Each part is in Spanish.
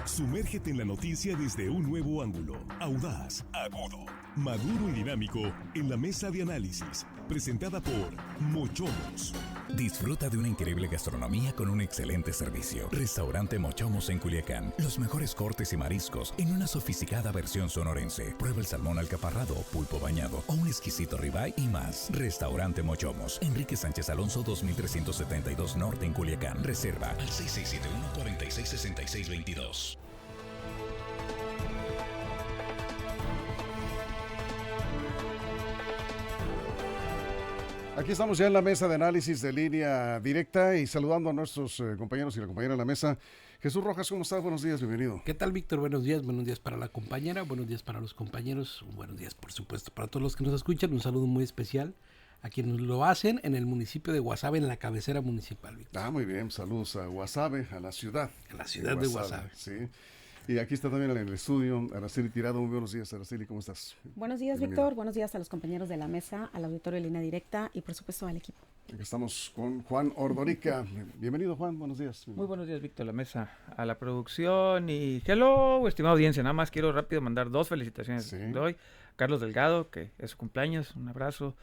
Sumérgete en la noticia desde un nuevo ángulo, audaz, agudo, maduro y dinámico en la mesa de análisis, presentada por Mochomos. Disfruta de una increíble gastronomía con un excelente servicio. Restaurante Mochomos en Culiacán. Los mejores cortes y mariscos en una sofisticada versión sonorense. Prueba el salmón alcaparrado, pulpo bañado o un exquisito ribeye y más. Restaurante Mochomos. Enrique Sánchez Alonso 2372 Norte en Culiacán. Reserva al 6671-466622. Aquí estamos ya en la mesa de análisis de Línea Directa y saludando a nuestros compañeros y la compañera de la mesa. Jesús Rojas, ¿cómo estás? Buenos días, bienvenido. ¿Qué tal, Víctor? Buenos días para la compañera, buenos días para los compañeros, buenos días, por supuesto, para todos los que nos escuchan. Un saludo muy especial a quienes lo hacen en el municipio de Guasave, en la cabecera municipal, Víctor. Ah, muy bien, saludos a Guasave, a la ciudad. A la ciudad de Guasave. Sí. Y aquí está también en el estudio Araceli Tirado. Muy buenos días, Araceli, ¿cómo estás? Buenos días, bienvenida. Víctor. Buenos días a los compañeros de la mesa, al auditorio de Línea Directa y, por supuesto, al equipo. Aquí estamos con Juan Ordorica. Bienvenido, Juan. Buenos días. Muy buenos días, Víctor, la mesa, a la producción y hello, estimada audiencia. Nada más quiero rápido mandar dos felicitaciones de hoy. A Carlos Delgado, que es su cumpleaños, un abrazo.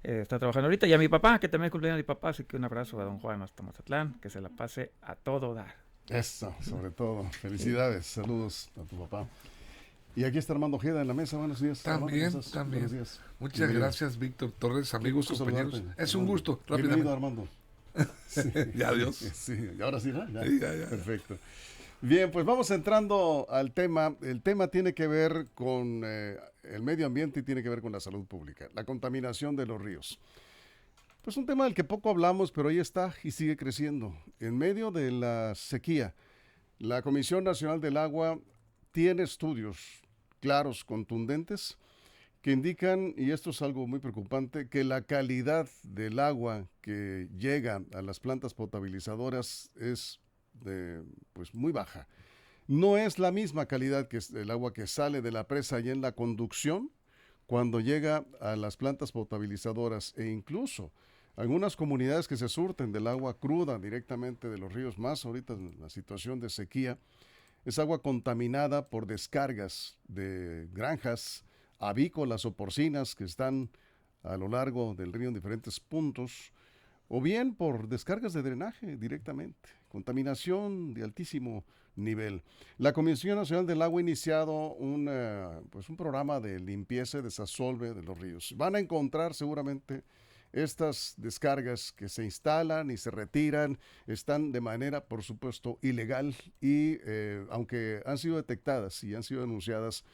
Está trabajando ahorita. Y a mi papá, que también es cumpleaños de mi papá, así que un abrazo a don Juan hasta Mazatlán, que se la pase a todo dar. Eso, sobre todo. Felicidades, saludos a tu papá. Y aquí está Armando Ojeda en la mesa. Buenos días. También, Armando, también. Buenos días. Muchas Bienvenido. gracias, Víctor Torres, amigos, Gusto compañeros. saludarte, Es un Armando. gusto, Bienvenido, rápidamente. Armando. Sí. Ya, adiós. Sí, y ahora sí, ¿no? Sí, ya. Perfecto. Bien, pues vamos entrando al tema. El tema tiene que ver con el medio ambiente y tiene que ver con la salud pública, la contaminación de los ríos. Pues un tema del que poco hablamos, pero ahí está y sigue creciendo. En medio de la sequía, la Comisión Nacional del Agua tiene estudios claros, contundentes, que indican, y esto es algo muy preocupante, que la calidad del agua que llega a las plantas potabilizadoras es pues muy baja. No es la misma calidad que el agua que sale de la presa y en la conducción cuando llega a las plantas potabilizadoras, e incluso algunas comunidades que se surten del agua cruda directamente de los ríos, más ahorita en la situación de sequía, es agua contaminada por descargas de granjas avícolas o porcinas que están a lo largo del río en diferentes puntos, o bien por descargas de drenaje directamente, contaminación de altísimo nivel. La Comisión Nacional del Agua ha iniciado un programa de limpieza y desasolve de los ríos. Van a encontrar seguramente estas descargas que se instalan y se retiran, están de manera, por supuesto, ilegal y aunque han sido detectadas y han sido denunciadas,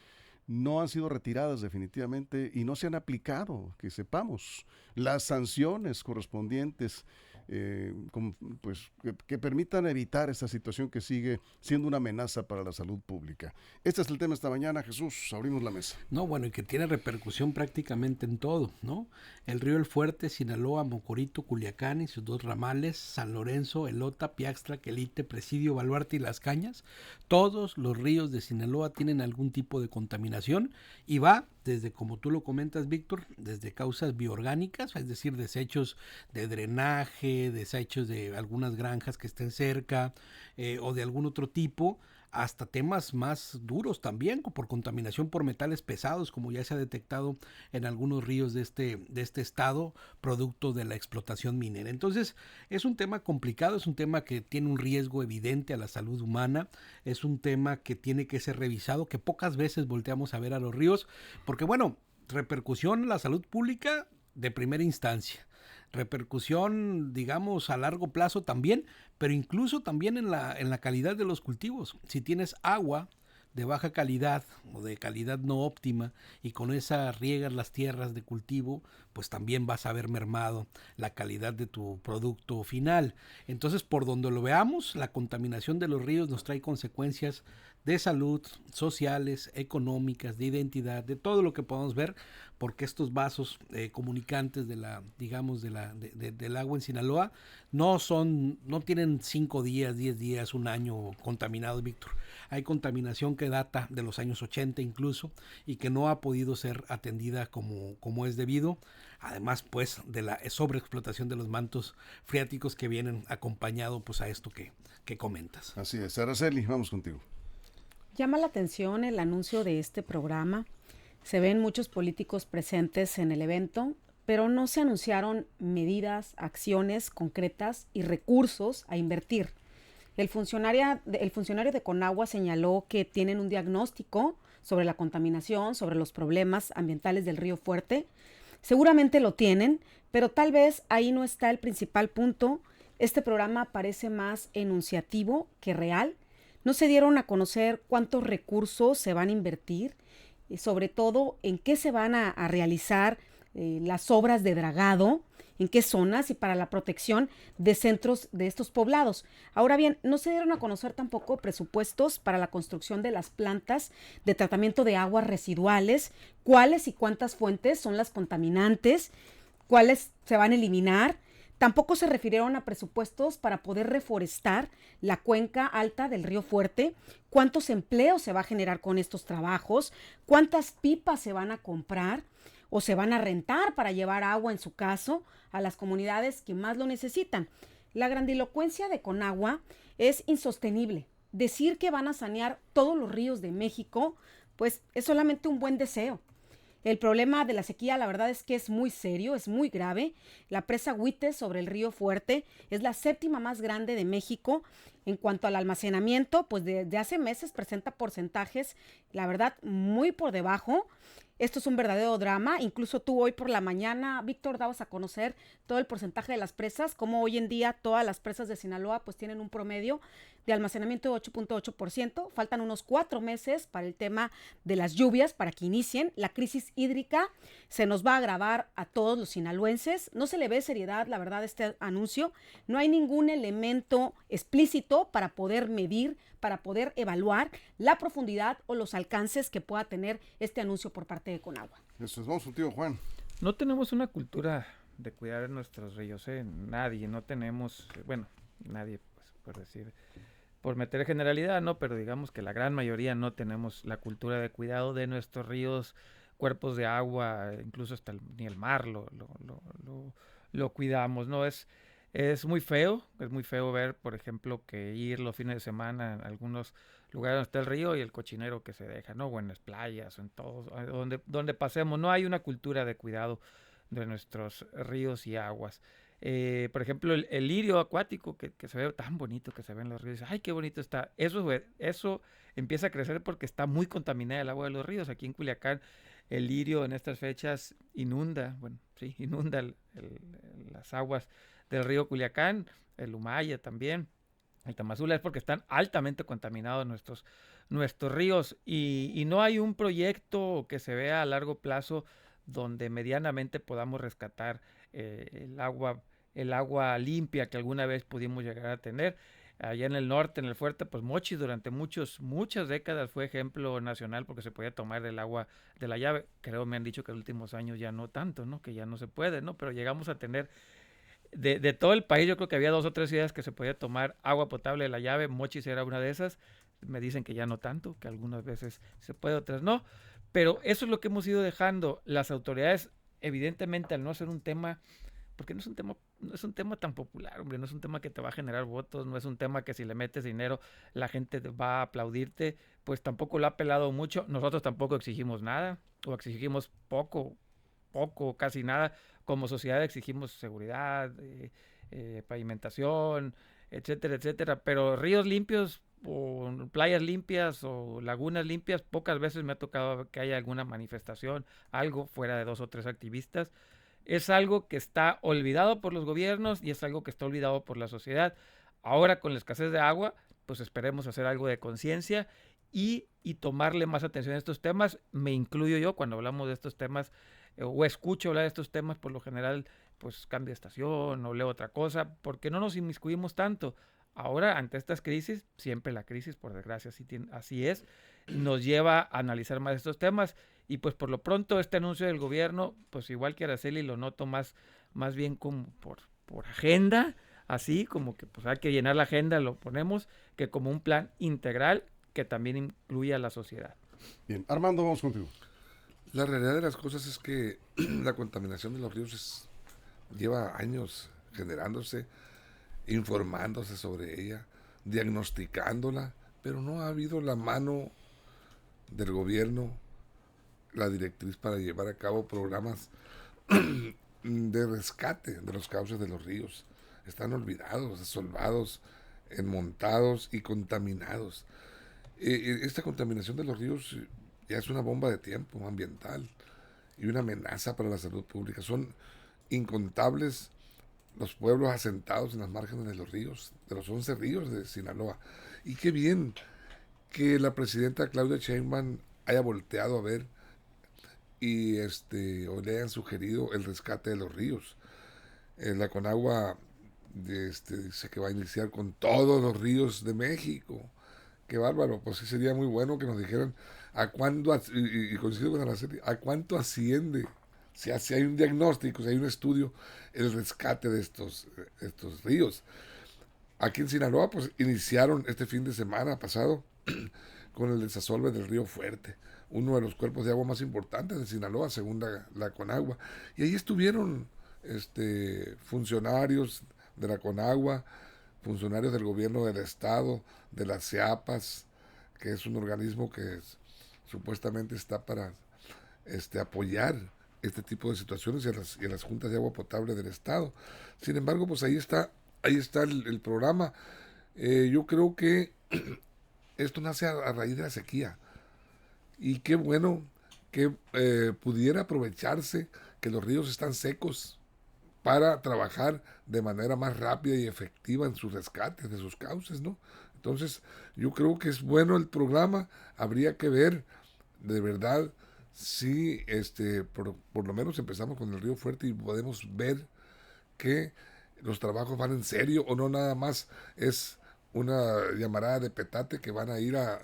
no han sido retiradas definitivamente y no se han aplicado, que sepamos, las sanciones correspondientes que permitan evitar esta situación que sigue siendo una amenaza para la salud pública. Este es el tema esta mañana, Jesús, abrimos la mesa. No, bueno, y que tiene repercusión prácticamente en todo, ¿no? El río El Fuerte, Sinaloa, Mocorito, Culiacán y sus dos ramales, San Lorenzo, Elota, Piaxtla, Quelite, Presidio, Baluarte y Las Cañas, todos los ríos de Sinaloa tienen algún tipo de contaminación y va desde, como tú lo comentas, Víctor, desde causas bioorgánicas, es decir, desechos de drenaje, desechos de algunas granjas que estén cerca o de algún otro tipo, hasta temas más duros también, por contaminación por metales pesados, como ya se ha detectado en algunos ríos de este estado, producto de la explotación minera. Entonces, es un tema complicado, es un tema que tiene un riesgo evidente a la salud humana, es un tema que tiene que ser revisado, que pocas veces volteamos a ver a los ríos, porque bueno, repercusión en la salud pública de primera instancia, repercusión, digamos, a largo plazo también, pero incluso también en la calidad de los cultivos. Si tienes agua de baja calidad o de calidad no óptima y con esa riegas las tierras de cultivo, pues también vas a ver mermado la calidad de tu producto final. Entonces, por donde lo veamos, la contaminación de los ríos nos trae consecuencias de salud, sociales, económicas, de identidad, de todo lo que podamos ver, porque estos vasos comunicantes del agua en Sinaloa no tienen 5 días, 10 días, un año contaminados, Víctor. Hay contaminación que data de los años 80 incluso y que no ha podido ser atendida como es debido, además pues de la sobreexplotación de los mantos freáticos que vienen acompañado pues a esto que comentas. Así es, Araceli, vamos contigo. Llama la atención el anuncio de este programa. Se ven muchos políticos presentes en el evento, pero no se anunciaron medidas, acciones concretas y recursos a invertir. El funcionario de Conagua señaló que tienen un diagnóstico sobre la contaminación, sobre los problemas ambientales del río Fuerte. Seguramente lo tienen, pero tal vez ahí no está el principal punto. Este programa parece más enunciativo que real. No se dieron a conocer cuántos recursos se van a invertir y sobre todo en qué se van a realizar las obras de dragado, en qué zonas y para la protección de centros de estos poblados. Ahora bien, no se dieron a conocer tampoco presupuestos para la construcción de las plantas de tratamiento de aguas residuales, cuáles y cuántas fuentes son las contaminantes, cuáles se van a eliminar. Tampoco se refirieron a presupuestos para poder reforestar la cuenca alta del río Fuerte, cuántos empleos se va a generar con estos trabajos, cuántas pipas se van a comprar o se van a rentar para llevar agua, en su caso, a las comunidades que más lo necesitan. La grandilocuencia de Conagua es insostenible. Decir que van a sanear todos los ríos de México, pues es solamente un buen deseo. El problema de la sequía, la verdad es que es muy serio, es muy grave. La presa Huites sobre el río Fuerte es la 7ª más grande de México. En cuanto al almacenamiento, pues de hace meses presenta porcentajes, la verdad, muy por debajo. Esto es un verdadero drama. Incluso tú hoy por la mañana, Víctor, dabas a conocer todo el porcentaje de las presas, como hoy en día todas las presas de Sinaloa pues tienen un promedio de almacenamiento de 8.8%. Faltan unos 4 meses para el tema de las lluvias, para que inicien. La crisis hídrica se nos va a agravar a todos los sinaloenses. No se le ve seriedad, la verdad, a este anuncio. No hay ningún elemento explícito para poder medir, para poder evaluar la profundidad o los alcances que pueda tener este anuncio por parte de Conagua. Eso es, vamos contigo, Juan. No tenemos una cultura de cuidar nuestros ríos, nadie, no tenemos, bueno, nadie, pues, por decir, por meter generalidad, ¿no? Pero digamos que la gran mayoría no tenemos la cultura de cuidado de nuestros ríos, cuerpos de agua, incluso hasta ni el mar lo cuidamos, ¿no? Es muy feo ver, por ejemplo, que ir los fines de semana en algunos lugares donde está el río y el cochinero que se deja, ¿no? O en las playas, o en todos, donde pasemos. No hay una cultura de cuidado de nuestros ríos y aguas. Por ejemplo, el lirio acuático que se ve tan bonito, que se ve en los ríos. ¡Ay, qué bonito está! Eso empieza a crecer porque está muy contaminada el agua de los ríos. Aquí en Culiacán, el lirio en estas fechas inunda las aguas del río Culiacán, el Umaya también, el Tamazula, es porque están altamente contaminados nuestros ríos y no hay un proyecto que se vea a largo plazo donde medianamente podamos rescatar el agua limpia que alguna vez pudimos llegar a tener. Allá en el norte, en el Fuerte, pues Mochis durante muchas décadas fue ejemplo nacional porque se podía tomar el agua de la llave. Creo me han dicho que en los últimos años ya no tanto, ¿no? Que ya no se puede, ¿no? Pero llegamos a tener de todo el país, yo creo que había 2 o 3 ciudades que se podía tomar agua potable de la llave. Mochis era una de esas. Me dicen que ya no tanto, que algunas veces se puede, otras no. Pero eso es lo que hemos ido dejando. Las autoridades, evidentemente, al no ser un tema, porque no es un tema tan popular, hombre, no es un tema que te va a generar votos, no es un tema que si le metes dinero la gente va a aplaudirte, pues tampoco lo ha pelado mucho. Nosotros tampoco exigimos nada, o exigimos poco, casi nada. Como sociedad exigimos seguridad, pavimentación, etcétera, etcétera. Pero ríos limpios o playas limpias o lagunas limpias, pocas veces me ha tocado que haya alguna manifestación, algo fuera de 2 o 3 activistas. Es algo que está olvidado por los gobiernos y es algo que está olvidado por la sociedad. Ahora con la escasez de agua, pues esperemos hacer algo de conciencia y tomarle más atención a estos temas. Me incluyo yo cuando hablamos de estos temas o escucho hablar de estos temas, por lo general pues cambio de estación o leo otra cosa, porque no nos inmiscuimos tanto. Ahora, ante estas crisis, siempre la crisis, por desgracia, así es, nos lleva a analizar más estos temas y pues por lo pronto este anuncio del gobierno, pues igual que Araceli, lo noto más bien como por agenda, así como que pues hay que llenar la agenda, lo ponemos, que como un plan integral que también incluya a la sociedad. Bien, Armando, vamos contigo. La realidad de las cosas es que la contaminación de los ríos lleva años generándose, informándose sobre ella, diagnosticándola, pero no ha habido la mano del gobierno la directriz para llevar a cabo programas de rescate de los cauces de los ríos. Están olvidados, desolvados, enmontados y contaminados. Esta contaminación de los ríos ya es una bomba de tiempo ambiental y una amenaza para la salud pública. Son incontables los pueblos asentados en las márgenes de los ríos, de los 11 ríos de Sinaloa. Y qué bien que la presidenta Claudia Sheinbaum haya volteado a ver y o le hayan sugerido el rescate de los ríos. La Conagua dice que va a iniciar con todos los ríos de México. Qué bárbaro, pues sí sería muy bueno que nos dijeran a cuándo, y coincido con Araceli, a cuánto asciende, si hay un diagnóstico, si hay un estudio, el rescate de estos ríos. Aquí en Sinaloa, pues iniciaron este fin de semana pasado con el desasolve del río Fuerte, uno de los cuerpos de agua más importantes de Sinaloa, según la Conagua. Y ahí estuvieron funcionarios de la Conagua, funcionarios del gobierno del estado, de las CIAPAS, que es un organismo que supuestamente está para apoyar este tipo de situaciones y a las juntas de agua potable del estado. Sin embargo, pues ahí está el programa. Yo creo que esto nace a raíz de la sequía. Y qué bueno que pudiera aprovecharse que los ríos están secos para trabajar de manera más rápida y efectiva en sus rescates de sus cauces, ¿no? Entonces, yo creo que es bueno el programa. Habría que ver, de verdad, si por lo menos empezamos con el río Fuerte y podemos ver que los trabajos van en serio o no nada más es una llamarada de petate que van a ir a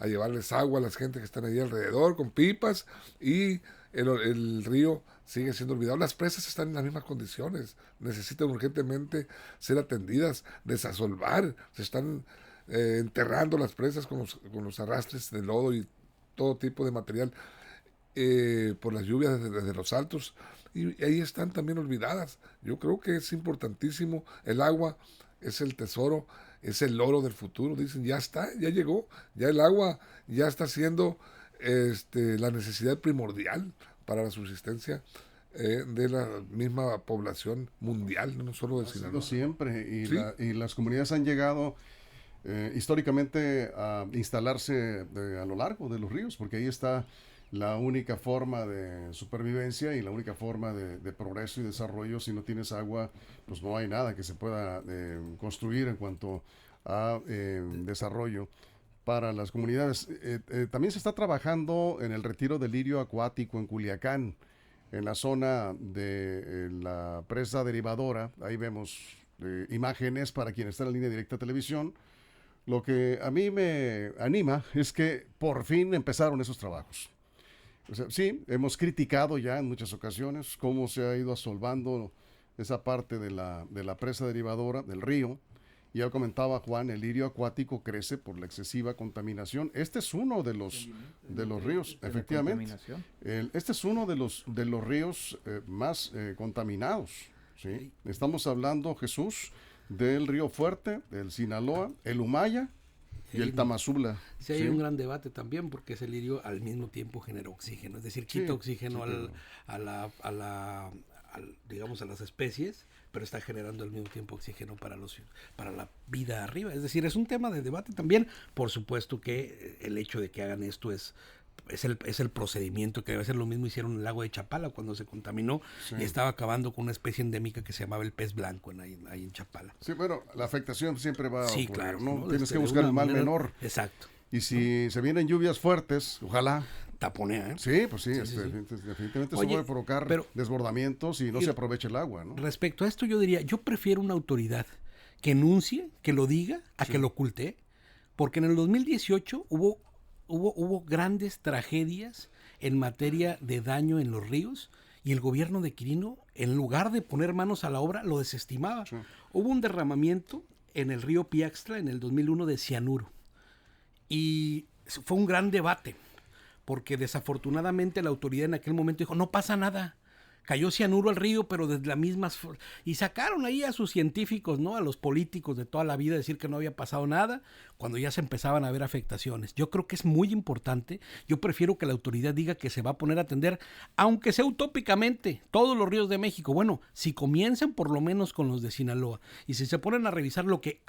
llevarles agua a las gente que están ahí alrededor con pipas y el río sigue siendo olvidado. Las presas están en las mismas condiciones, necesitan urgentemente ser atendidas, desasolvar, se están enterrando las presas con los arrastres de lodo y todo tipo de material por las lluvias desde los altos, y ahí están también olvidadas. Yo creo que es importantísimo. El agua es el tesoro, es el oro del futuro. Dicen, ya está, ya llegó, ya el agua ya está siendo la necesidad primordial para la subsistencia de la misma población mundial, no solo de Sinaloa. Siempre, y, ¿Sí? Y las comunidades han llegado históricamente a instalarse a lo largo de los ríos, porque ahí está la única forma de supervivencia y la única forma de progreso y desarrollo. Si no tienes agua, pues no hay nada que se pueda construir en cuanto a desarrollo para las comunidades. También se está trabajando en el retiro del lirio acuático en Culiacán, en la zona de la presa derivadora. Ahí vemos imágenes para quien está en la línea directa de televisión. Lo que a mí me anima es que por fin empezaron esos trabajos. O sea, sí, hemos criticado ya en muchas ocasiones cómo se ha ido asolvando esa parte de la presa derivadora del río. Ya comentaba Juan, el lirio acuático crece por la excesiva contaminación. Este es uno de los ríos, efectivamente. Este es uno de los ríos más contaminados. ¿Sí? Estamos hablando, Jesús, del río Fuerte, del Sinaloa, el Humaya y el Tamazula. Sí, hay un gran debate también, porque ese lirio al mismo tiempo genera oxígeno, es decir, quita oxígeno a las especies, pero está generando al mismo tiempo oxígeno para la vida arriba. Es decir, es un tema de debate también. Por supuesto que el hecho de que hagan esto es el procedimiento que debe ser. Lo mismo hicieron en el lago de Chapala cuando se contaminó y estaba acabando con una especie endémica que se llamaba el pez blanco ahí en Chapala. Sí, bueno, la afectación siempre va a ocurrir, claro, ¿no? Tienes que buscar el mal menor. Exacto. Y si se vienen lluvias fuertes, ojalá. Taponea, ¿eh? Sí, pues sí, definitivamente eso puede provocar desbordamientos y no se aprovecha el agua, ¿no? Respecto a esto, yo diría, yo prefiero una autoridad que enuncie, que lo diga, a que lo oculte, porque en el 2018 hubo grandes tragedias en materia de daño en los ríos y el gobierno de Quirino, en lugar de poner manos a la obra, lo desestimaba. Sí. Hubo un derramamiento en el río Piaxtla en el 2001 de cianuro y fue un gran debate, porque desafortunadamente la autoridad en aquel momento dijo, no pasa nada, cayó cianuro al río, pero desde las mismas... Y sacaron ahí a sus científicos, ¿no? A los políticos de toda la vida, decir que no había pasado nada, cuando ya se empezaban a ver afectaciones. Yo creo que es muy importante, yo prefiero que la autoridad diga que se va a poner a atender, aunque sea utópicamente, todos los ríos de México. Bueno, si comiencen por lo menos con los de Sinaloa, y si se ponen a revisar lo que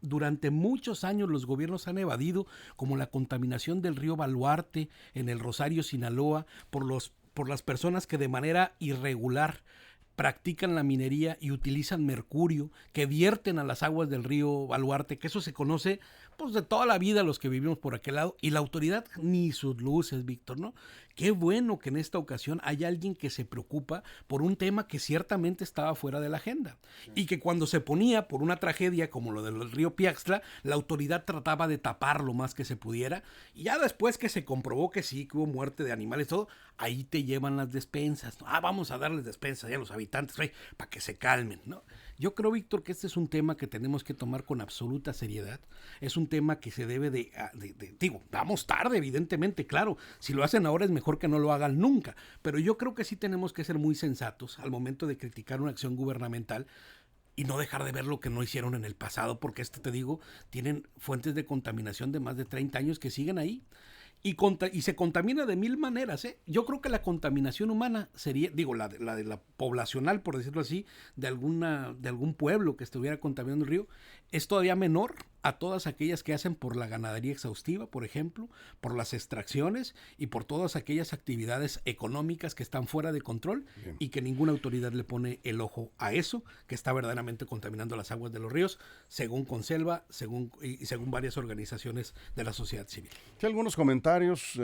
durante muchos años los gobiernos han evadido, como la contaminación del río Baluarte en el Rosario, Sinaloa, por las personas que de manera irregular practican la minería y utilizan mercurio, que vierten a las aguas del río Baluarte, que eso se conoce pues de toda la vida los que vivimos por aquel lado, y la autoridad ni sus luces, Víctor, ¿no? Qué bueno que en esta ocasión hay alguien que se preocupa por un tema que ciertamente estaba fuera de la agenda, y que cuando se ponía por una tragedia como lo del río Piaxtla, la autoridad trataba de tapar lo más que se pudiera, y ya después que se comprobó que sí, que hubo muerte de animales, todo, ahí te llevan las despensas, ¿no? Vamos a darles despensas ya a los habitantes, para que se calmen, ¿no? Yo creo, Víctor, que este es un tema que tenemos que tomar con absoluta seriedad. Es un tema que se debe digo, vamos tarde, evidentemente, claro. Si lo hacen ahora es mejor que no lo hagan nunca. Pero yo creo que sí tenemos que ser muy sensatos al momento de criticar una acción gubernamental y no dejar de ver lo que no hicieron en el pasado, porque te digo, tienen fuentes de contaminación de más de 30 años que siguen ahí. Y se contamina de mil maneras, ¿eh? Yo creo que la contaminación humana sería, digo, la de la poblacional, por decirlo así, de algún pueblo que estuviera contaminando el río, es todavía menor a todas aquellas que hacen por la ganadería exhaustiva, por ejemplo, por las extracciones y por todas aquellas actividades económicas que están fuera de control. Bien. Y que ninguna autoridad le pone el ojo a eso, que está verdaderamente contaminando las aguas de los ríos, según Conselva, según varias organizaciones de la sociedad civil. Sí, algunos comentarios,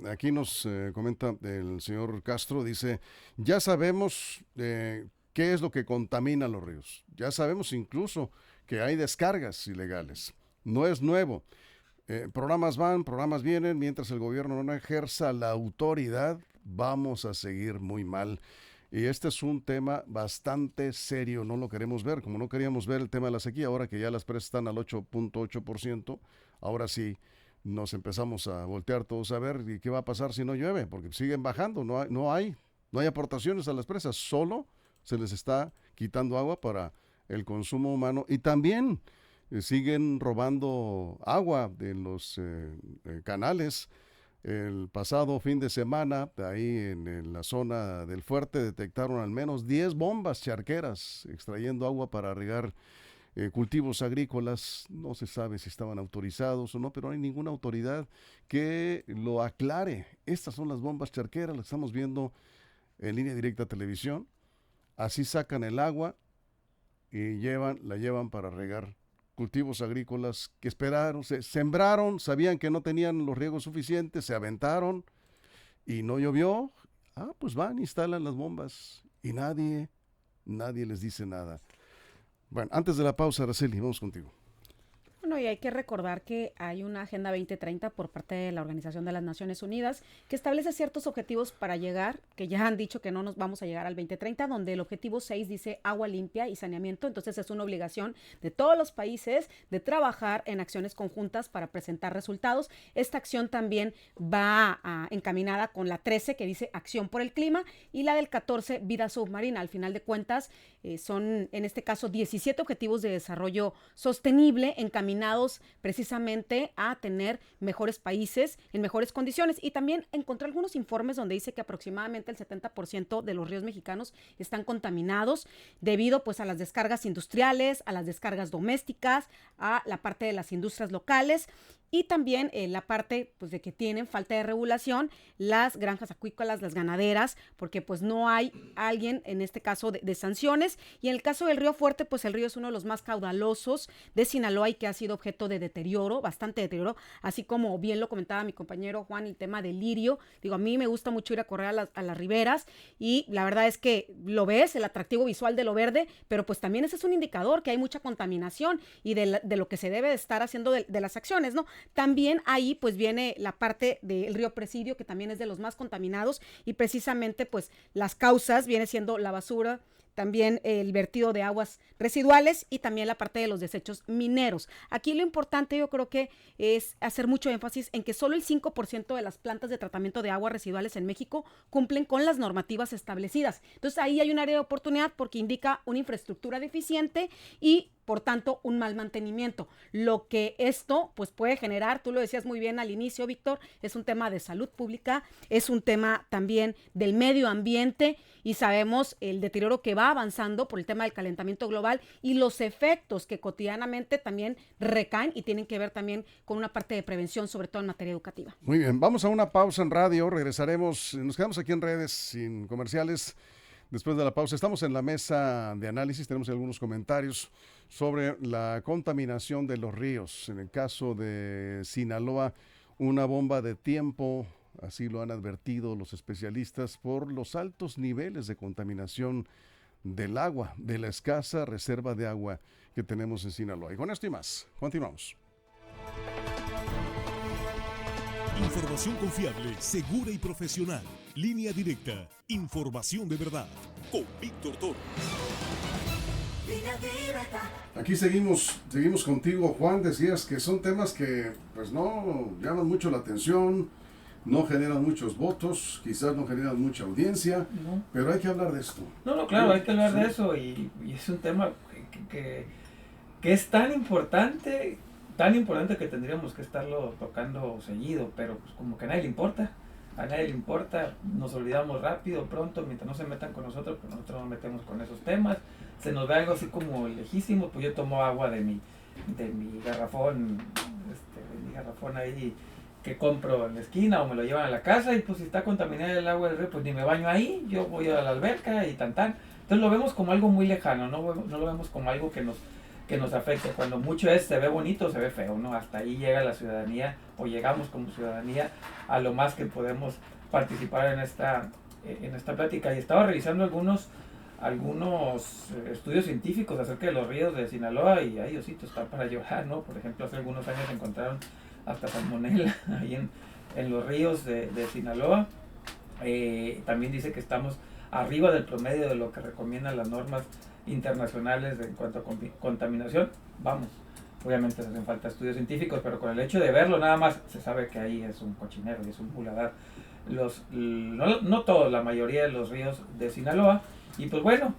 aquí nos comenta el señor Castro, dice, ya sabemos qué es lo que contamina los ríos, ya sabemos incluso que hay descargas ilegales, no es nuevo, programas van, programas vienen, mientras el gobierno no ejerza la autoridad, vamos a seguir muy mal. Y este es un tema bastante serio, no lo queremos ver, como no queríamos ver el tema de la sequía, ahora que ya las presas están al 8.8%, ahora sí nos empezamos a voltear todos a ver y qué va a pasar si no llueve, porque siguen bajando, no hay aportaciones a las presas, solo se les está quitando agua para el consumo humano y también siguen robando agua de los canales. El pasado fin de semana, ahí en la zona del Fuerte, detectaron al menos 10 bombas charqueras extrayendo agua para regar cultivos agrícolas. No se sabe si estaban autorizados o no, pero no hay ninguna autoridad que lo aclare. Estas son las bombas charqueras, las estamos viendo en Línea Directa Televisión. Así sacan el agua y la llevan para regar cultivos agrícolas que esperaron, se sembraron, sabían que no tenían los riegos suficientes, se aventaron y no llovió. Pues van, instalan las bombas y nadie les dice nada. Bueno, antes de la pausa, Araceli, vamos contigo. Bueno, y hay que recordar que hay una Agenda 2030 por parte de la Organización de las Naciones Unidas que establece ciertos objetivos para llegar, que ya han dicho que no nos vamos a llegar al 2030, donde el objetivo 6 dice agua limpia y saneamiento. Entonces es una obligación de todos los países de trabajar en acciones conjuntas para presentar resultados. Esta acción también va encaminada con la 13, que dice acción por el clima, y la del 14, vida submarina. Al final de cuentas, son en este caso 17 objetivos de desarrollo sostenible encaminados precisamente a tener mejores países en mejores condiciones. Y también encontré algunos informes donde dice que aproximadamente el 70% de los ríos mexicanos están contaminados debido pues a las descargas industriales, a las descargas domésticas, a la parte de las industrias locales y también la parte pues de que tienen falta de regulación las granjas acuícolas, las ganaderas, porque pues no hay alguien en este caso de sanciones. Y en el caso del río Fuerte, pues el río es uno de los más caudalosos de Sinaloa y que ha sido objeto de deterioro, bastante deterioro, así como bien lo comentaba mi compañero Juan, el tema del lirio. Digo, a mí me gusta mucho ir a correr a las riberas y la verdad es que lo ves, el atractivo visual de lo verde, pero pues también ese es un indicador que hay mucha contaminación y de lo que se debe de estar haciendo de las acciones, ¿no? También ahí pues viene la parte del río Presidio, que también es de los más contaminados y precisamente pues las causas viene siendo la basura, también el vertido de aguas residuales y también la parte de los desechos mineros. Aquí lo importante yo creo que es hacer mucho énfasis en que solo el 5% de las plantas de tratamiento de aguas residuales en México cumplen con las normativas establecidas. Entonces ahí hay un área de oportunidad porque indica una infraestructura deficiente y por tanto un mal mantenimiento. Lo que esto pues puede generar, tú lo decías muy bien al inicio, Víctor, es un tema de salud pública, es un tema también del medio ambiente y sabemos el deterioro que va avanzando por el tema del calentamiento global y los efectos que cotidianamente también recaen y tienen que ver también con una parte de prevención, sobre todo en materia educativa. Muy bien, vamos a una pausa en radio, regresaremos, nos quedamos aquí en redes sin comerciales. Después de la pausa, estamos en la mesa de análisis, tenemos algunos comentarios sobre la contaminación de los ríos. En el caso de Sinaloa, una bomba de tiempo, así lo han advertido los especialistas, por los altos niveles de contaminación del agua, de la escasa reserva de agua que tenemos en Sinaloa. Y con esto y más, continuamos. Información confiable, segura y profesional. Línea directa. Información de verdad. Con Víctor Torres. Aquí seguimos contigo, Juan. Decías que son temas que pues no llaman mucho la atención, no generan muchos votos, quizás no generan mucha audiencia, No. pero hay que hablar de esto. No, claro, hay que hablar de eso y es un tema que es tan importante que tendríamos que estarlo tocando seguido, pero pues como que a nadie le importa, nos olvidamos rápido, pronto, mientras no se metan con nosotros, pues nosotros nos metemos con esos temas, se nos ve algo así como lejísimo, pues yo tomo agua de mi garrafón, ahí que compro en la esquina o me lo llevan a la casa y pues si está contaminada el agua del río, pues ni me baño ahí, yo voy a la alberca y tan. Entonces lo vemos como algo muy lejano, no lo vemos como algo que nos afecte. Cuando mucho se ve bonito, se ve feo, ¿no? Hasta ahí llega la ciudadanía o llegamos como ciudadanía a lo más que podemos participar en esta plática. Y estaba revisando algunos estudios científicos acerca de los ríos de Sinaloa y ay, Diosito, está para llorar, ¿no? Por ejemplo, hace algunos años encontraron hasta salmonela ahí en los ríos de Sinaloa. También dice que estamos arriba del promedio de lo que recomiendan las normas internacionales en cuanto a contaminación. Vamos, obviamente hacen falta estudios científicos, pero con el hecho de verlo nada más se sabe que ahí es un cochinero y es un muladar. No todos, la mayoría de los ríos de Sinaloa. Y pues bueno,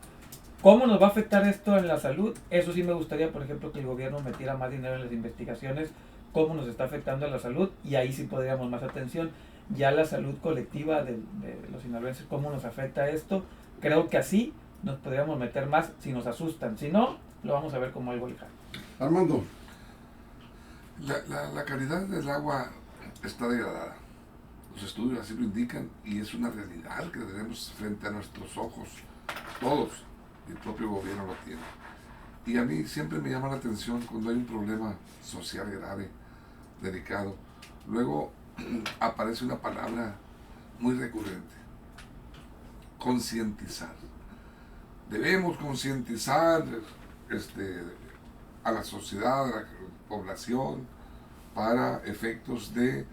¿cómo nos va a afectar esto en la salud? Eso sí me gustaría, por ejemplo, que el gobierno metiera más dinero en las investigaciones, cómo nos está afectando a la salud, y ahí sí podríamos más atención. Ya la salud colectiva de los sinaloenses, cómo nos afecta esto, creo que así nos podríamos meter más si nos asustan. Si no, lo vamos a ver como algo lejano. Armando. La calidad del agua está degradada. Los estudios así lo indican y es una realidad que tenemos frente a nuestros ojos. Todos, y el propio gobierno lo tiene. Y a mí siempre me llama la atención cuando hay un problema social grave, delicado. Luego aparece una palabra muy recurrente: concientizar. Debemos concientizar a la sociedad, a la población, para efectos de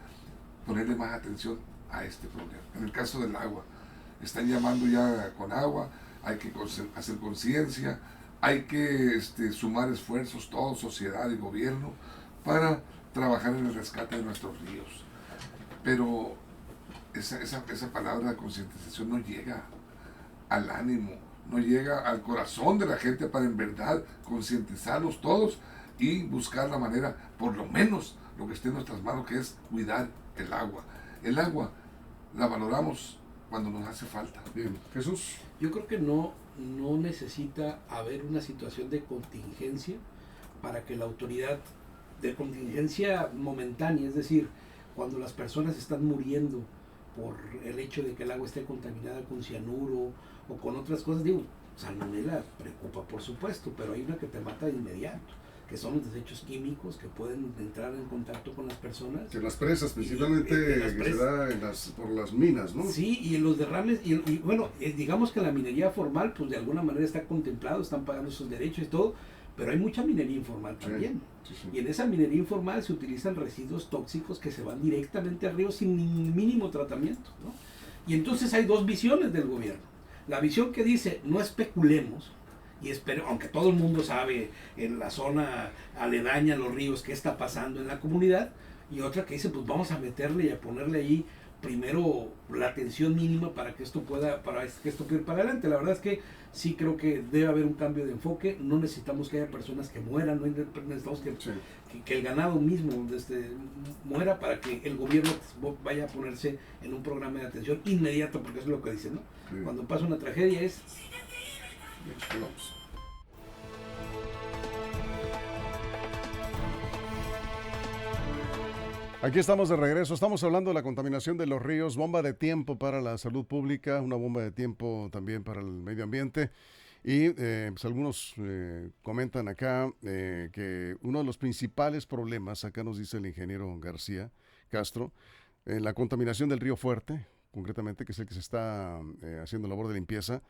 ponerle más atención a este problema. En el caso del agua, están llamando ya con agua, hay que hacer conciencia, hay que sumar esfuerzos, todos, sociedad y gobierno, para trabajar en el rescate de nuestros ríos. Pero esa palabra de concientización no llega al ánimo, no llega al corazón de la gente para en verdad concientizarlos todos y buscar la manera, por lo menos lo que esté en nuestras manos, que es cuidar el agua. El agua la valoramos cuando nos hace falta. Bien, Jesús. Yo creo que no necesita haber una situación de contingencia para que la autoridad, de contingencia momentánea, es decir, cuando las personas están muriendo por el hecho de que el agua esté contaminada con cianuro o con otras cosas, digo, salmonela preocupa por supuesto, pero hay una que te mata de inmediato, que son los desechos químicos que pueden entrar en contacto con las personas. Que las presas, principalmente, que se da por las minas, ¿no? Sí, y en los derrames, y bueno, digamos que la minería formal, pues de alguna manera está contemplado, están pagando sus derechos y todo, pero hay mucha minería informal también. Sí, sí. Y en esa minería informal se utilizan residuos tóxicos que se van directamente al río sin mínimo tratamiento, ¿no? Y entonces hay dos visiones del gobierno. La visión que dice no especulemos, y aunque todo el mundo sabe en la zona aledaña a los ríos qué está pasando en la comunidad, y otra que dice pues vamos a meterle y a ponerle ahí primero la atención mínima para que esto pueda ir para adelante. La verdad es que sí creo que debe haber un cambio de enfoque. No necesitamos que haya personas que mueran, no necesitamos que el ganado mismo muera para que el gobierno vaya a ponerse en un programa de atención inmediato, porque eso es lo que dicen, ¿no? Sí. Cuando pasa una tragedia es... Vamos. Aquí estamos de regreso, estamos hablando de la contaminación de los ríos, bomba de tiempo para la salud pública, una bomba de tiempo también para el medio ambiente. Y pues algunos comentan acá que uno de los principales problemas, acá nos dice el ingeniero García Castro, la contaminación del río Fuerte, concretamente, que es el que se está haciendo labor de limpieza,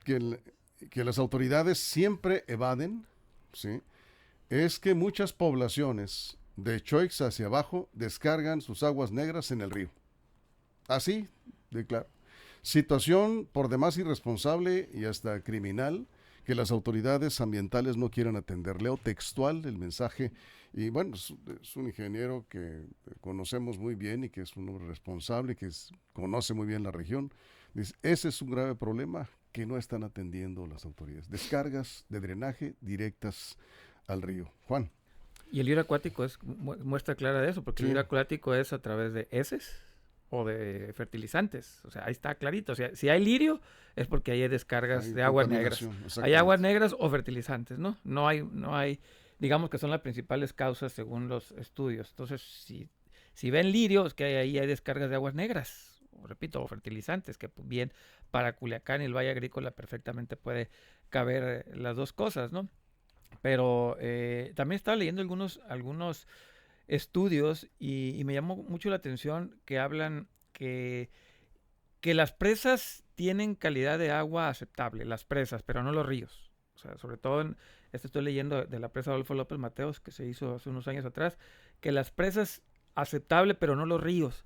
que las autoridades siempre evaden, ¿sí? Es que muchas poblaciones de Choix hacia abajo descargan sus aguas negras en el río. Así de claro. Situación por demás irresponsable y hasta criminal que las autoridades ambientales no quieren atender. Leo textual el mensaje y bueno, es un ingeniero que conocemos muy bien y que es un hombre responsable, que conoce muy bien la región. Dice, ese es un grave problema que no están atendiendo las autoridades. Descargas de drenaje directas al río. Juan. Y el lirio acuático es muestra clara de eso, porque el lirio acuático es a través de heces o de fertilizantes. O sea, ahí está clarito. O sea, si hay lirio es porque hay descargas de aguas negras. Hay aguas negras o fertilizantes, ¿no? No hay, digamos que son las principales causas según los estudios. Entonces, si ven lirio, es que hay descargas de aguas negras. Repito, o fertilizantes, que bien para Culiacán y el Valle Agrícola perfectamente puede caber las dos cosas, ¿no? Pero también estaba leyendo algunos estudios y me llamó mucho la atención que hablan que las presas tienen calidad de agua aceptable, las presas, pero no los ríos. O sea, sobre todo, estoy leyendo de la presa Adolfo López Mateos, que se hizo hace unos años atrás, que las presas aceptable, pero no los ríos.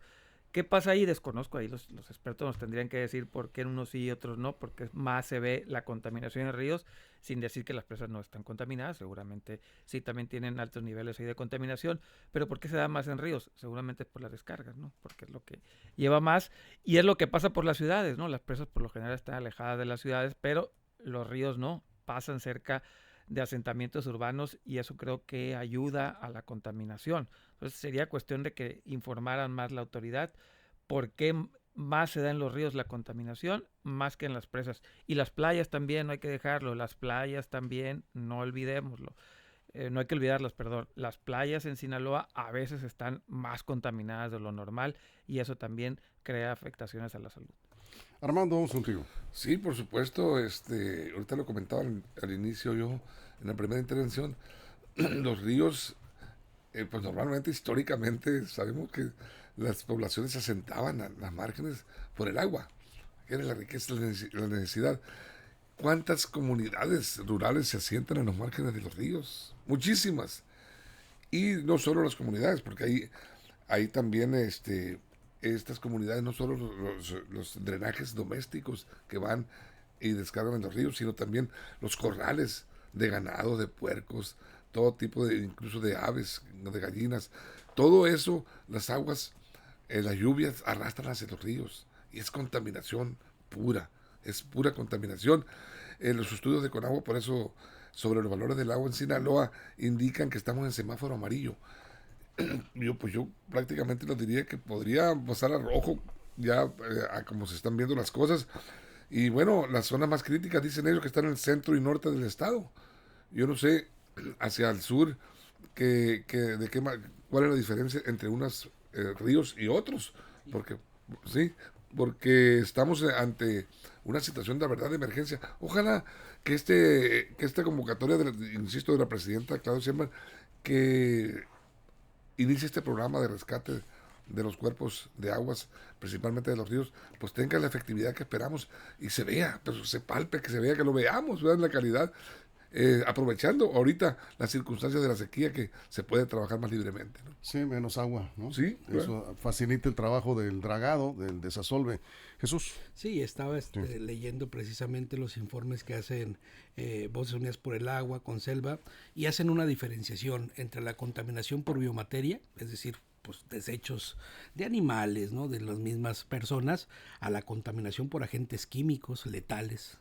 ¿Qué pasa ahí? Desconozco, ahí los expertos nos tendrían que decir por qué en unos sí y otros no, porque más se ve la contaminación en ríos, sin decir que las presas no están contaminadas, seguramente sí también tienen altos niveles ahí de contaminación, pero ¿por qué se da más en ríos? Seguramente por las descargas, ¿no? Porque es lo que lleva más y es lo que pasa por las ciudades, ¿no? Las presas por lo general están alejadas de las ciudades, pero los ríos no, pasan cerca de asentamientos urbanos y eso creo que ayuda a la contaminación. Entonces sería cuestión de que informaran más la autoridad por qué más se da en los ríos la contaminación más que en las presas. Y las playas también, no hay que dejarlo, las playas también, no olvidémoslo. No hay que olvidarlas, perdón. Las playas en Sinaloa a veces están más contaminadas de lo normal y eso también crea afectaciones a la salud. Armando, vamos contigo. Sí, por supuesto, ahorita lo comentaba al inicio yo, en la primera intervención, los ríos, pues normalmente, históricamente, sabemos que las poblaciones se asentaban a las márgenes por el agua, que era la riqueza, la necesidad. ¿Cuántas comunidades rurales se asientan en los márgenes de los ríos? Muchísimas. Y no solo las comunidades, porque hay también estas comunidades, no solo los drenajes domésticos que van y descargan en los ríos, sino también los corrales de ganado, de puercos, todo tipo incluso de aves, de gallinas. Todo eso, las aguas, las lluvias arrastran hacia los ríos y es contaminación pura, es pura contaminación. Los estudios de Conagua, por eso, sobre los valores del agua en Sinaloa, indican que estamos en semáforo amarillo. Yo prácticamente lo diría que podría pasar a rojo ya a como se están viendo las cosas. Y bueno, las zonas más críticas dicen ellos que están en el centro y norte del estado. Yo no sé hacia el sur cuál es la diferencia entre unos ríos y otros, porque estamos ante una situación de verdad de emergencia. Ojalá que esta convocatoria insisto, de la presidenta Claudia Sheinbaum, que inicie este programa de rescate de los cuerpos de aguas, principalmente de los ríos, pues tenga la efectividad que esperamos y se vea, pero se palpe, que se vea, que lo veamos, vean la calidad. aprovechando ahorita las circunstancias de la sequía, que se puede trabajar más libremente, ¿no? Sí, menos agua, ¿no? Sí, claro. Eso facilita el trabajo del dragado, del desasolve. Jesús. Sí, estaba leyendo precisamente los informes que hacen Voces Unidas por el Agua, Conselva, y hacen una diferenciación entre la contaminación por biomateria, es decir, pues desechos de animales, ¿no?, de las mismas personas, a la contaminación por agentes químicos letales.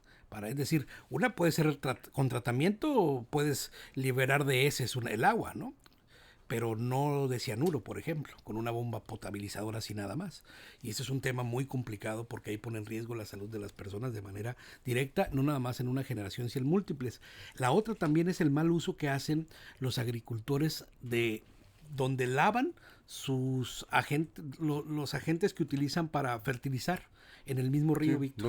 Es decir, una puede ser con tratamiento, o puedes liberar de heces el agua, ¿no? Pero no de cianuro, por ejemplo, con una bomba potabilizadora así nada más. Y ese es un tema muy complicado porque ahí pone en riesgo la salud de las personas de manera directa, no nada más en una generación, sino en múltiples. La otra también es el mal uso que hacen los agricultores de donde lavan sus los agentes que utilizan para fertilizar en el mismo río, Sí, Víctor.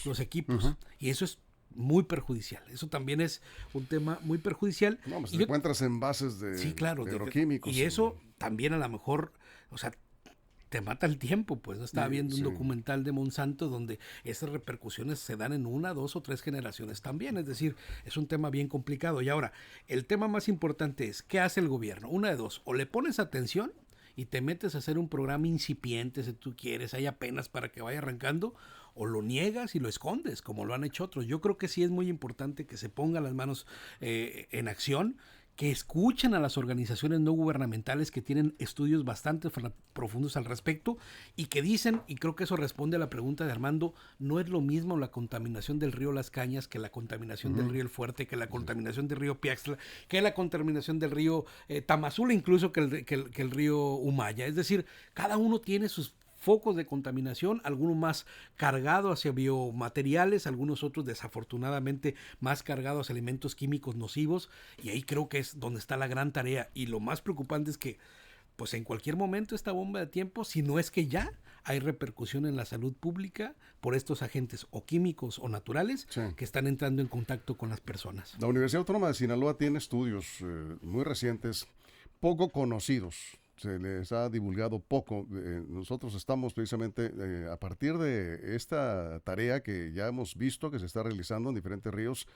los equipos. Uh-huh. Y eso es muy perjudicial. Eso también es un tema muy perjudicial. No, pues te encuentras envases de, sí, claro, de agroquímicos. Y eso también a lo mejor, o sea, te mata el tiempo, pues. ¿No? Estaba viendo un documental de Monsanto donde esas repercusiones se dan en 1, 2 o 3 generaciones también. Es decir, es un tema bien complicado. Y ahora, el tema más importante es, ¿qué hace el gobierno? Una de dos, o le pones atención y te metes a hacer un programa incipiente, si tú quieres, hay apenas para que vaya arrancando, o lo niegas y lo escondes, como lo han hecho otros. Yo creo que sí es muy importante que se pongan las manos en acción, que escuchen a las organizaciones no gubernamentales que tienen estudios bastante profundos al respecto y que dicen, y creo que eso responde a la pregunta de Armando, no es lo mismo la contaminación del río Las Cañas que la contaminación del río El Fuerte, que la contaminación del río Piaxtla, que la contaminación del río Tamazula, incluso que el río Humaya. Es decir, cada uno tiene sus focos de contaminación, algunos más cargados hacia biomateriales, algunos otros desafortunadamente más cargados a elementos químicos nocivos, y ahí creo que es donde está la gran tarea. Y lo más preocupante es que pues en cualquier momento esta bomba de tiempo, si no es que ya hay repercusión en la salud pública por estos agentes o químicos o naturales que están entrando en contacto con las personas. La Universidad Autónoma de Sinaloa tiene estudios muy recientes, poco conocidos. Se les ha divulgado poco. Nosotros estamos precisamente a partir de esta tarea que ya hemos visto que se está realizando en diferentes ríos,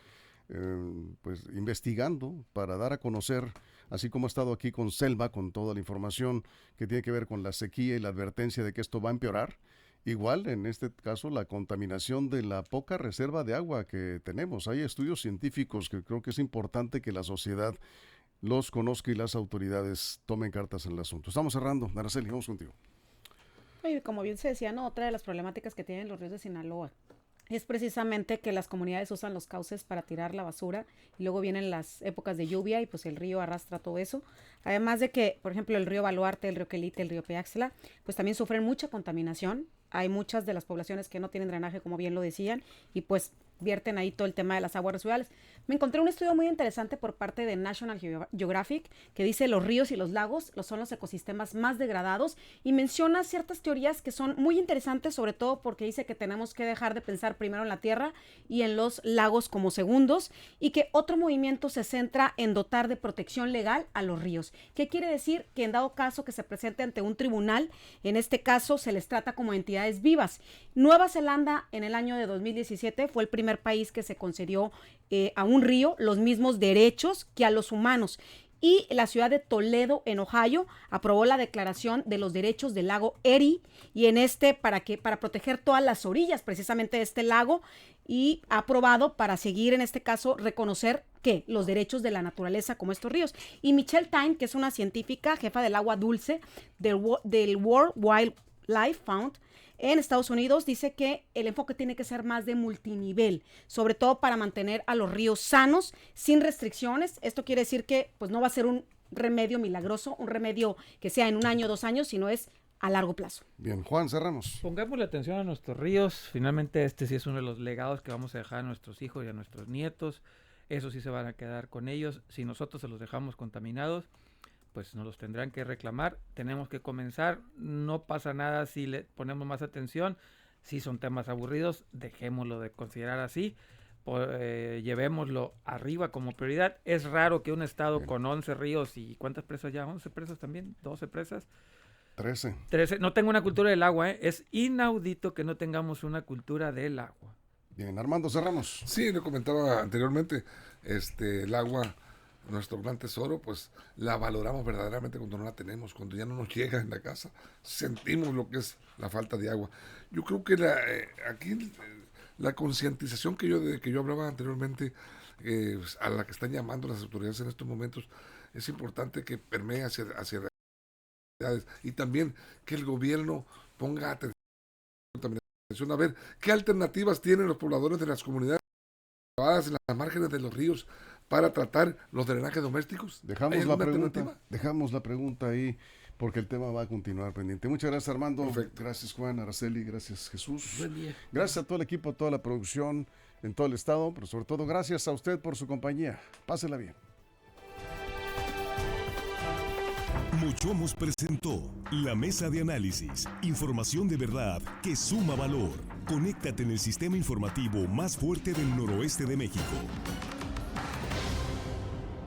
pues investigando para dar a conocer, así como ha estado aquí con Selva, con toda la información que tiene que ver con la sequía y la advertencia de que esto va a empeorar. Igual, en este caso, la contaminación de la poca reserva de agua que tenemos. Hay estudios científicos que creo que es importante que la sociedad los conozca y las autoridades tomen cartas en el asunto. Estamos cerrando. Araceli, vamos contigo. Y como bien se decía, ¿no?, otra de las problemáticas que tienen los ríos de Sinaloa es precisamente que las comunidades usan los cauces para tirar la basura y luego vienen las épocas de lluvia y pues el río arrastra todo eso. Además de que, por ejemplo, el río Baluarte, el río Quelite, el río Piaxtla, pues también sufren mucha contaminación. Hay muchas de las poblaciones que no tienen drenaje, como bien lo decían, y pues vierten ahí todo el tema de las aguas residuales. Me encontré un estudio muy interesante por parte de National Geographic que dice los ríos y los lagos son los ecosistemas más degradados y menciona ciertas teorías que son muy interesantes, sobre todo porque dice que tenemos que dejar de pensar primero en la tierra y en los lagos como segundos, y que otro movimiento se centra en dotar de protección legal a los ríos. ¿Qué quiere decir? Que en dado caso que se presente ante un tribunal, en este caso se les trata como entidades vivas. Nueva Zelanda en el año de 2017 fue el primer país que se concedió a un río los mismos derechos que a los humanos, y la ciudad de Toledo en Ohio aprobó la declaración de los derechos del lago Erie, y en para proteger todas las orillas precisamente de este lago, y ha aprobado para seguir en este caso reconocer que los derechos de la naturaleza como estos ríos. Y Michelle Tyne, que es una científica jefa del agua dulce del World Wildlife Fund en Estados Unidos, dice que el enfoque tiene que ser más de multinivel, sobre todo para mantener a los ríos sanos, sin restricciones. Esto quiere decir que pues no va a ser un remedio milagroso, un remedio que sea en 1 año, 2 años, sino es a largo plazo. Bien, Juan, cerramos. Pongamos la atención a nuestros ríos. Finalmente este sí es uno de los legados que vamos a dejar a nuestros hijos y a nuestros nietos. Eso sí se van a quedar con ellos. Si nosotros se los dejamos contaminados, pues nos los tendrán que reclamar. Tenemos que comenzar. No pasa nada si le ponemos más atención. Si son temas aburridos, dejémoslo de considerar así. Llevémoslo arriba como prioridad. Es raro que un estado con 11 ríos y ¿cuántas presas ya? 11 presas también, 12 presas. 13. No tengo una cultura del agua, ¿eh? Es inaudito que no tengamos una cultura del agua. Bien, Armando, cerramos. Sí, lo comentaba anteriormente, el agua, nuestro gran tesoro, pues la valoramos verdaderamente cuando no la tenemos, cuando ya no nos llega en la casa, sentimos lo que es la falta de agua. Yo creo que aquí la concientización que yo hablaba anteriormente, a la que están llamando las autoridades en estos momentos, es importante que permee hacia las autoridades, y también que el gobierno ponga atención a ver qué alternativas tienen los pobladores de las comunidades en las márgenes de los ríos para tratar los drenajes domésticos. Dejamos la pregunta ahí, porque el tema va a continuar pendiente. Muchas gracias, Armando. Perfecto. Gracias, Juan, Araceli, gracias, Jesús. Buen día. Gracias a todo el equipo, a toda la producción en todo el estado, pero sobre todo gracias a usted por su compañía. Pásela bien. Mochomos presentó la mesa de análisis. Información de verdad que suma valor. Conéctate en el sistema informativo más fuerte del noroeste de México.